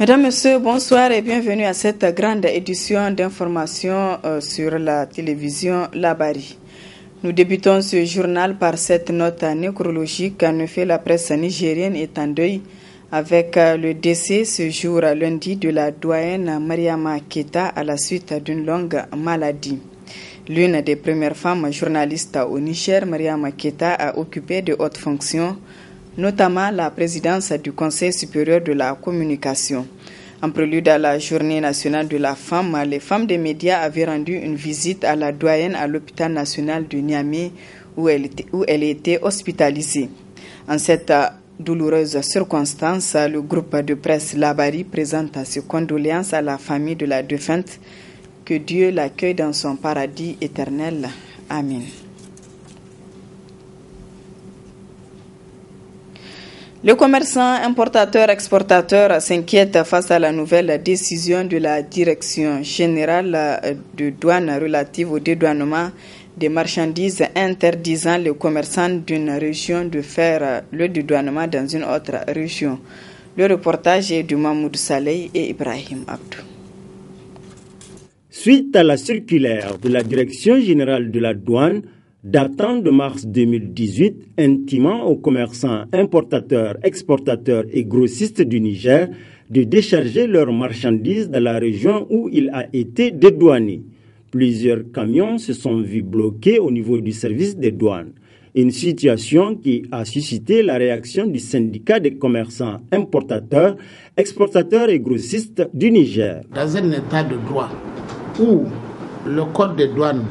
Mesdames, Messieurs, bonsoir et bienvenue à cette grande édition d'information sur la télévision Labari. Nous débutons ce journal par cette note nécrologique. En effet, la presse nigérienne est en deuil avec le décès ce jour lundi de la doyenne Mariama Keita à la suite d'une longue maladie. L'une des premières femmes journalistes au Niger, Mariama Keita, a occupé de hautes fonctions, notamment la présidence du Conseil supérieur de la communication. En prélude à la journée nationale de la femme, les femmes des médias avaient rendu une visite à la doyenne à l'hôpital national de Niamey où elle était hospitalisée. En cette douloureuse circonstance, le groupe de presse Labari présente ses condoléances à la famille de la défunte. Que Dieu l'accueille dans son paradis éternel. Amen. Le commerçant importateur-exportateur s'inquiète face à la nouvelle décision de la Direction générale de douane relative au dédouanement des marchandises interdisant les commerçants d'une région de faire le dédouanement dans une autre région. Le reportage est de Mahmoud Saleh et Ibrahim Abdou. Suite à la circulaire de la Direction générale de la douane datant de mars 2018, intimant aux commerçants importateurs, exportateurs et grossistes du Niger de décharger leurs marchandises dans la région où il a été dédouané. Plusieurs camions se sont vus bloqués au niveau du service des douanes. Une situation qui a suscité la réaction du syndicat des commerçants importateurs, exportateurs et grossistes du Niger. Dans un état de droit où le code des douanes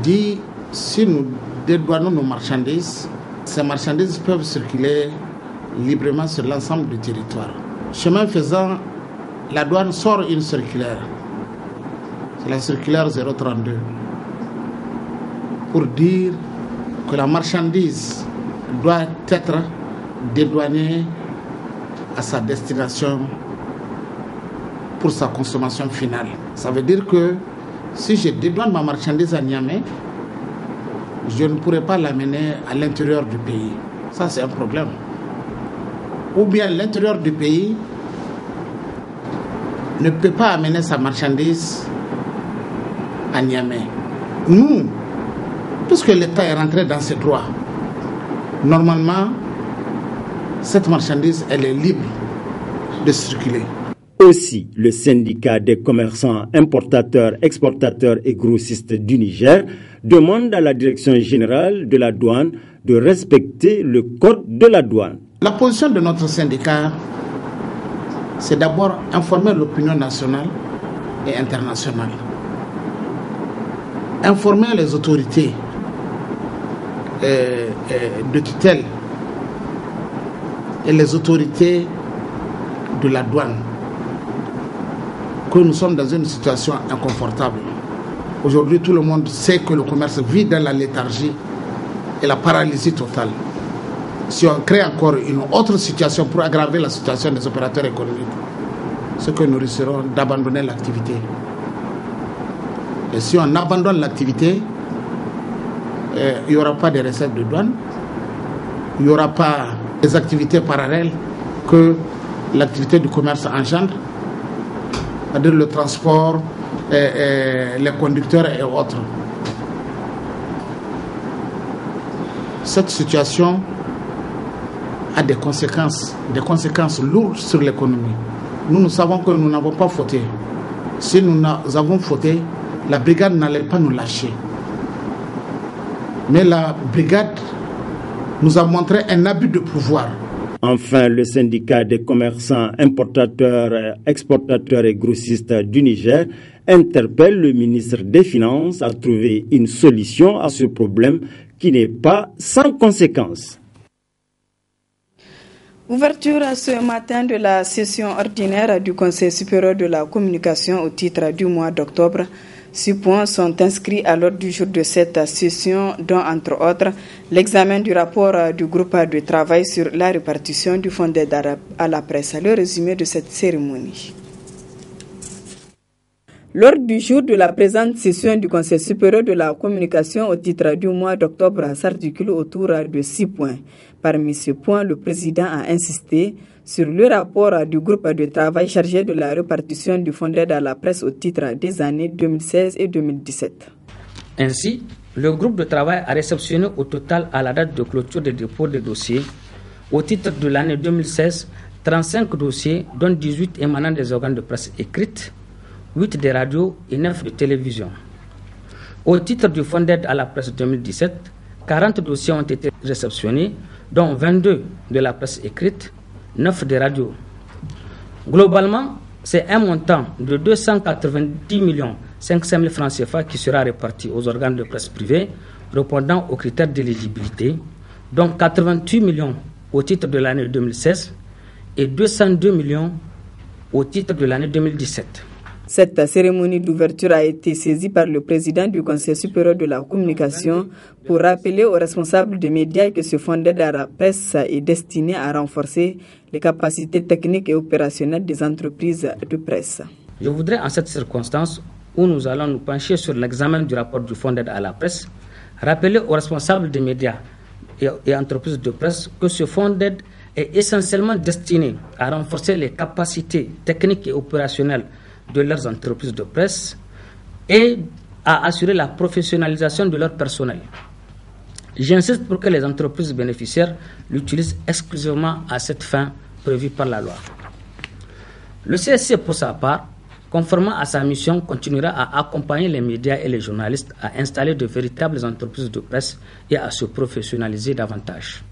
dit si nous dédouanons nos marchandises, ces marchandises peuvent circuler librement sur l'ensemble du territoire. Chemin faisant, la douane sort une circulaire. C'est la circulaire 032 pour dire que la marchandise doit être dédouanée à sa destination pour sa consommation finale. Ça veut dire que si je dédouane ma marchandise à Niamey, je ne pourrai pas l'amener à l'intérieur du pays. Ça, c'est un problème. Ou bien l'intérieur du pays ne peut pas amener sa marchandise à Niamey. Nous, puisque l'État est rentré dans ses droits, normalement, cette marchandise, elle est libre de circuler. Aussi, le syndicat des commerçants importateurs, exportateurs et grossistes du Niger demande à la Direction générale de la douane de respecter le code de la douane. La position de notre syndicat, c'est d'abord informer l'opinion nationale et internationale. Informer les autorités de tutelle et les autorités de la douane que nous sommes dans une situation inconfortable. Aujourd'hui, tout le monde sait que le commerce vit dans la léthargie et la paralysie totale. Si on crée encore une autre situation pour aggraver la situation des opérateurs économiques, c'est que nous risquerons d'abandonner l'activité. Et si on abandonne l'activité, il n'y aura pas de recettes de douane, il n'y aura pas des activités parallèles que l'activité du commerce engendre, c'est-à-dire le transport, les conducteurs et autres. Cette situation a des conséquences lourdes sur l'économie. Nous savons que nous n'avons pas fauté. Si nous avons fauté, la brigade n'allait pas nous lâcher. Mais la brigade nous a montré un abus de pouvoir. Enfin, le syndicat des commerçants importateurs, exportateurs et grossistes du Niger interpelle le ministre des Finances à trouver une solution à ce problème qui n'est pas sans conséquences. Ouverture ce matin de la session ordinaire du Conseil supérieur de la communication au titre du mois d'octobre. 6 points sont inscrits à l'ordre du jour de cette session, dont entre autres l'examen du rapport du groupe de travail sur la répartition du fonds d'aide à la presse. Le résumé de cette cérémonie. L'ordre du jour de la présente session du Conseil supérieur de la communication au titre du mois d'octobre s'articule autour de 6 points. Parmi ces points, le président a insisté sur le rapport du groupe de travail chargé de la répartition du fonds d'aide à la presse au titre des années 2016 et 2017. Ainsi, le groupe de travail a réceptionné au total à la date de clôture des dépôts de dossiers au titre de l'année 2016, 35 dossiers, dont 18 émanant des organes de presse écrite, 8 des radios et 9 de télévision. Au titre du fonds d'aide à la presse 2017, 40 dossiers ont été réceptionnés, dont 22 de la presse écrite, 9 des radios. Globalement, c'est un montant de 290 500 000 francs CFA qui sera réparti aux organes de presse privés répondant aux critères d'éligibilité, dont 88 millions au titre de l'année 2016 et 202 millions au titre de l'année 2017. Cette cérémonie d'ouverture a été saisie par le président du Conseil supérieur de la communication pour rappeler aux responsables des médias que ce fonds d'aide à la presse est destiné à renforcer les capacités techniques et opérationnelles des entreprises de presse. Je voudrais en cette circonstance où nous allons nous pencher sur l'examen du rapport du fonds d'aide à la presse, rappeler aux responsables des médias et entreprises de presse que ce fonds d'aide est essentiellement destiné à renforcer les capacités techniques et opérationnelles de leurs entreprises de presse et à assurer la professionnalisation de leur personnel. J'insiste pour que les entreprises bénéficiaires l'utilisent exclusivement à cette fin prévue par la loi. Le CSC, pour sa part, conformément à sa mission, continuera à accompagner les médias et les journalistes à installer de véritables entreprises de presse et à se professionnaliser davantage.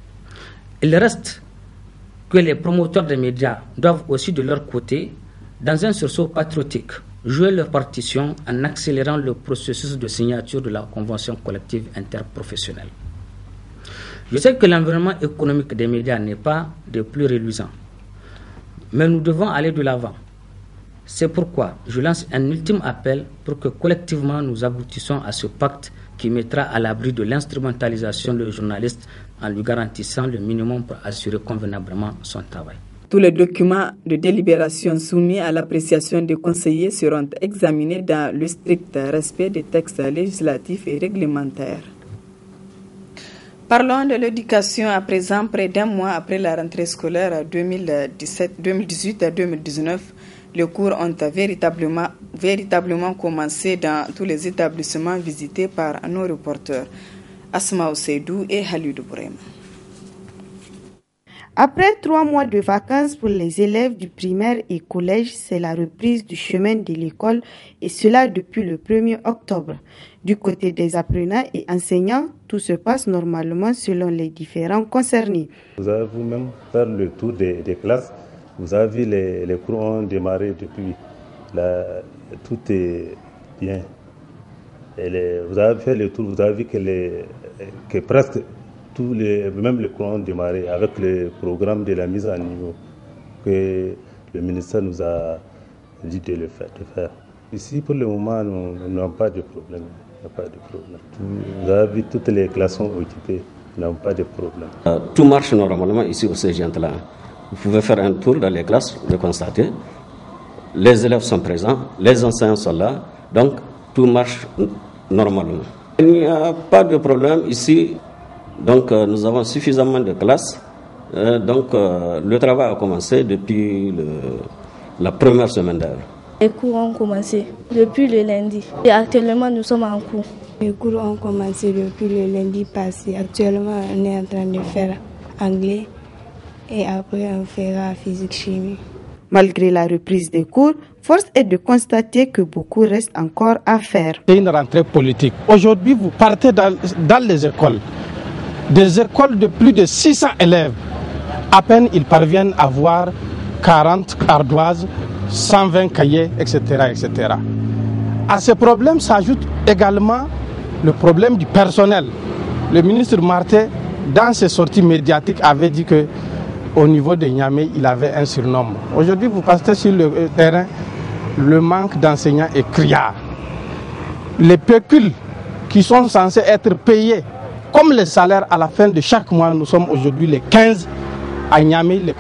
Il reste que les promoteurs des médias doivent aussi de leur côté, dans un sursaut patriotique, jouer leur partition en accélérant le processus de signature de la convention collective interprofessionnelle. Je sais que l'environnement économique des médias n'est pas des plus reluisants, mais nous devons aller de l'avant. C'est pourquoi je lance un ultime appel pour que collectivement nous aboutissons à ce pacte qui mettra à l'abri de l'instrumentalisation du journaliste en lui garantissant le minimum pour assurer convenablement son travail. Tous les documents de délibération soumis à l'appréciation des conseillers seront examinés dans le strict respect des textes législatifs et réglementaires. Parlons de l'éducation à présent, près d'un mois après la rentrée scolaire 2018-2019. Les cours ont véritablement commencé dans tous les établissements visités par nos reporters Asma Oseidou et Halidou Bourema. Après 3 mois de vacances pour les élèves du primaire et collège, c'est la reprise du chemin de l'école et cela depuis le 1er octobre. Du côté des apprenants et enseignants, tout se passe normalement selon les différents concernés. Vous avez vous-même fait le tour des classes. Vous avez vu les cours ont démarré depuis. Là, tout est bien. Vous avez fait le tour, vous avez vu que presque même les cours ont démarré avec le programme de la mise à niveau que le ministère nous a dit de faire. Ici, pour le moment, nous n'avons pas de problème. Vous avez vu, toutes les classes sont occupées. Nous n'avons pas de problème. Tout marche normalement ici au CGN-là. Vous pouvez faire un tour dans les classes, vous constatez. Les élèves sont présents, les enseignants sont là, donc tout marche normalement. Il n'y a pas de problème ici, donc nous avons suffisamment de classes. Donc le travail a commencé depuis la première semaine d'heure. Les cours ont commencé depuis le lundi et actuellement nous sommes en cours. Les cours ont commencé depuis le lundi passé. Actuellement on est en train de faire anglais. Et après, on fera physique-chimie. Malgré la reprise des cours, force est de constater que beaucoup reste encore à faire. C'est une rentrée politique. Aujourd'hui, vous partez dans les écoles. Des écoles de plus de 600 élèves. À peine ils parviennent à avoir 40 ardoises, 120 cahiers, etc., etc. À ce problème s'ajoute également le problème du personnel. Le ministre Martin, dans ses sorties médiatiques, avait dit que au niveau de Niamey, il avait un surnombre. Aujourd'hui, vous passez sur le terrain, le manque d'enseignants est criard. Les pécules qui sont censés être payés, comme les salaires à la fin de chaque mois, nous sommes aujourd'hui les 15 à Niamey, les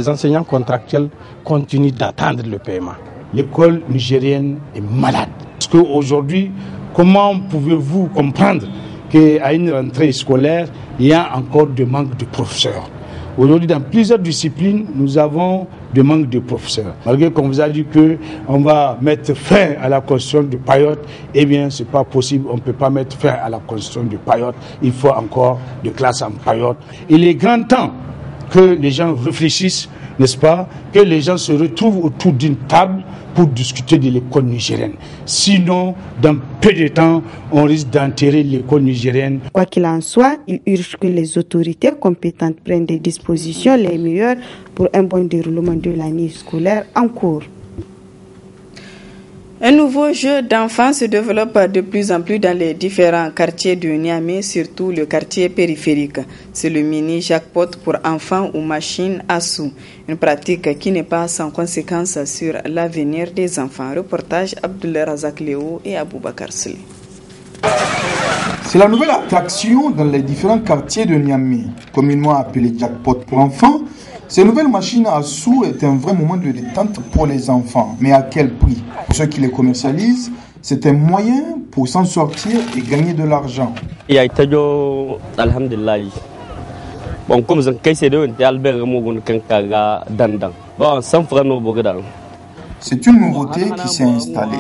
enseignants contractuels continuent d'attendre le paiement. L'école nigérienne est malade. Parce qu'aujourd'hui, comment pouvez-vous comprendre qu'à une rentrée scolaire, il y a encore de manque de professeurs? Aujourd'hui, dans plusieurs disciplines, nous avons des manques de professeurs. Malgré qu'on vous a dit qu'on va mettre fin à la construction de paillotes, eh bien, ce n'est pas possible. On ne peut pas mettre fin à la construction de paillotes. Il faut encore des classes en paillotes. Il est grand temps que les gens réfléchissent, n'est-ce pas, que les gens se retrouvent autour d'une table pour discuter de l'école nigérienne. Sinon, dans peu de temps, on risque d'enterrer l'école nigérienne. Quoi qu'il en soit, il urge que les autorités compétentes prennent des dispositions les meilleures pour un bon déroulement de l'année scolaire en cours. Un nouveau jeu d'enfants se développe de plus en plus dans les différents quartiers de Niamey, surtout le quartier périphérique. C'est le mini-jackpot pour enfants ou machines à sous. Une pratique qui n'est pas sans conséquence sur l'avenir des enfants. Reportage Abdoulaye Razak Léo et Aboubakar Sli. C'est la nouvelle attraction dans les différents quartiers de Niamey, communément appelé jackpot pour enfants. Ces nouvelles machines à sous est un vrai moment de détente pour les enfants. Mais à quel prix? Pour ceux qui les commercialisent, c'est un moyen pour s'en sortir et gagner de l'argent. Bon, comme je c'est une nouveauté qui s'est installée.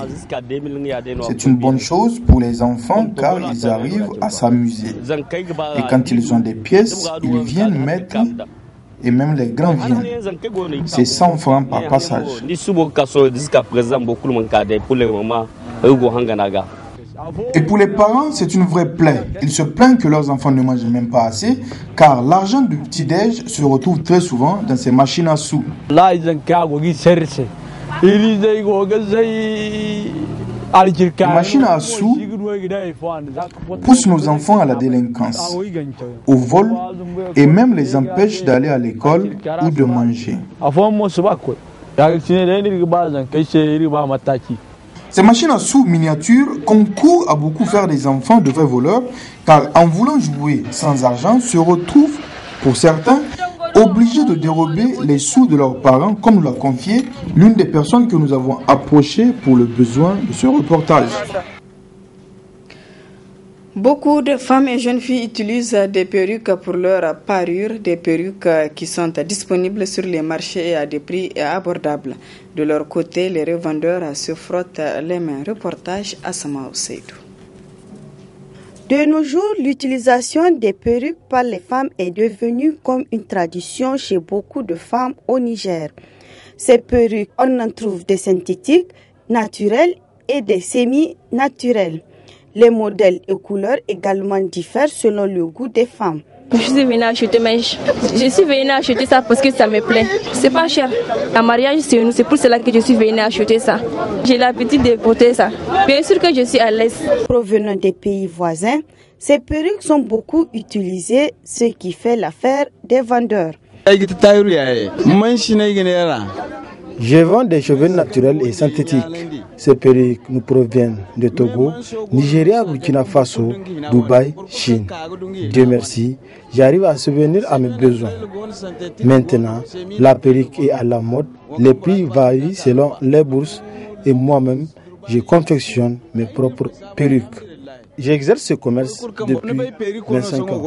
C'est une bonne chose pour les enfants car ils arrivent à s'amuser. Et quand ils ont des pièces, ils viennent mettre, et même les grands viennent. C'est 100 francs par passage. Et pour les parents, c'est une vraie plaie. Ils se plaignent que leurs enfants ne mangent même pas assez, car l'argent du petit-déj se retrouve très souvent dans ces machines à sous. Les machines à sous poussent nos enfants à la délinquance, au vol et même les empêchent d'aller à l'école ou de manger. Ces machines à sous miniatures concourent à beaucoup faire des enfants de vrais voleurs, car en voulant jouer sans argent, se retrouvent, pour certains, obligés de dérober les sous de leurs parents, comme nous l'a confié l'une des personnes que nous avons approchées pour le besoin de ce reportage. Beaucoup de femmes et jeunes filles utilisent des perruques pour leur parure, des perruques qui sont disponibles sur les marchés et à des prix abordables. De leur côté, les revendeurs se frottent les mains. Reportage Asama Oseidou. De nos jours, l'utilisation des perruques par les femmes est devenue comme une tradition chez beaucoup de femmes au Niger. Ces perruques, on en trouve des synthétiques, naturelles et des semi-naturelles. Les modèles et couleurs également diffèrent selon le goût des femmes. Je suis venue acheter, mais je suis venue acheter ça parce que ça me plaît. C'est pas cher. Un mariage, c'est pour cela que je suis venue acheter ça. J'ai l'habitude de porter ça. Bien sûr que je suis à l'aise. Provenant des pays voisins, ces perruques sont beaucoup utilisées, ce qui fait l'affaire des vendeurs. Je vends des cheveux naturels et synthétiques. Ces perruques nous proviennent de Togo, Nigeria, Burkina Faso, Dubaï, Chine. Dieu merci, j'arrive à subvenir à mes besoins. Maintenant, la perruque est à la mode. Les prix varient selon les bourses et moi-même, je confectionne mes propres perruques. J'exerce ce commerce depuis 25 ans.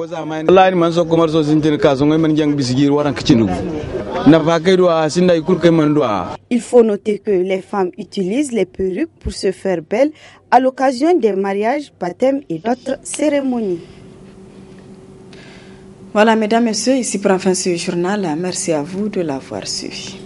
Il faut noter que les femmes utilisent les perruques pour se faire belles à l'occasion des mariages, baptêmes et d'autres cérémonies. Voilà, mesdames et messieurs, ici prend fin ce journal. Merci à vous de l'avoir suivi.